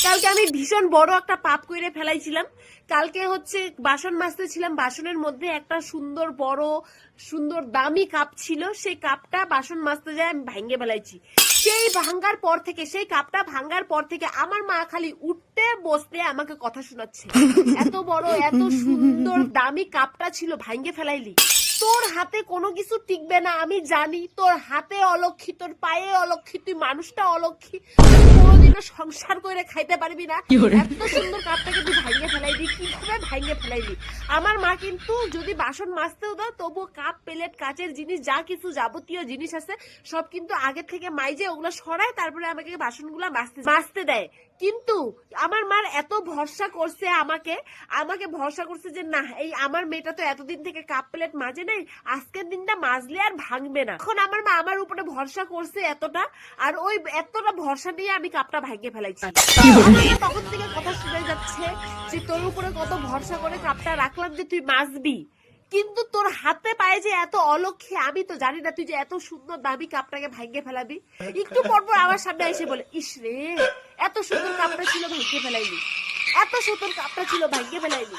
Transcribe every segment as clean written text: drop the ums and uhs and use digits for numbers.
কালকে আমি ভীষণ বড় একটা পাপ করে ফেলাইছিলাম। কালকে হচ্ছে বাসন মাজতে ছিলাম, বাসনের মধ্যে একটা সুন্দর বড় সুন্দর দামি কাপ ছিল, সেই কাপটা বাসন মাজতে যায় আমি ভাঙ্গে ফেলাইছি। সেই কাপটা ভাঙ্গার পর থেকে আমার মা খালি উঠতে বসতে আমাকে কথা শোনাচ্ছে, এত বড় এত সুন্দর দামি কাপটা ছিল ভাঙ্গে ফেলাইলি, তোর হাতে কোনো কিছু টিকবে না, আমি জানি তোর হাতে অলক্ষী, তোর পায়ে অলক্ষী, তুই মানুষটা অলক্ষী, কোনোদিনও সংসার করে খাইতে পারবি না, এত সুন্দর কাপটাকে তুই ভাঙ্গে ফেলাইলি, কিভাবে ভাঙ্গে ফেলাইলি। আমার মা কিন্তু যদি বাসন মাজতেও দাও তবু কাপ প্লেট কাচের জিনিস যা কিছু যাবতীয় জিনিস আছে সব কিন্তু আগে থেকে মাইজে ওগুলো সরায় তারপরে আমাকে বাসনগুলা মাজতে দেয়। কিন্তু আমার মার এত ভরসা করছে আমাকে ভরসা করছে যে না, এই আমার মেয়েটা তো এতদিন থেকে কাপ প্লেট মাজে নাই, আজকের দিনটা মাজলে আর ভাঙবে না। এখন আমার মা আমার উপরে ভরসা করছে এতটা, আর ওই এতটা ভরসা নিয়ে আমি কাপটা ভাঙিয়ে ফেলাইছি। তখন থেকে কথা শুনে যাচ্ছে যে তোর উপরে কত ভরসা করে কাপটা রাখলাম যে তুই মাজবি, কিন্তু তোর হাতে পায়ে যে এত অলক্ষী, আমি তো জানি না তুই যে এত সুন্দর দামি কাপটাকে ভাঙ্গে ফেলাবি। একটু পরপর আমার সামনে এসে বলে, ইস রে এত সুন্দর কাপটা ছিল ভাঙ্গে ফেলাইলি, এত সুন্দর কাপটা ছিল ভাঙ্গে ফেলাইলি,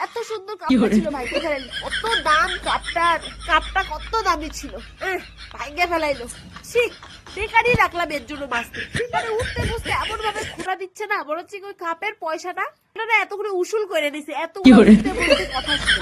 এত সুন্দর কাপটা ছিল ভাঙ্গে ফেলাইলি, কত দাম কাপটা কত দামি ছিল, ভাঙ্গে ফেলাইলো। ঠিক বেকারই রাখলাম এর জন্য বাঁচতে। মানে উঠতে বসতে এমন ভাবে খোঁড়া দিচ্ছে না, বলছি ওই কাপের পয়সাটা এত করে উসুল করে নিছে, এত উঠতে বসতে কথা ছিল।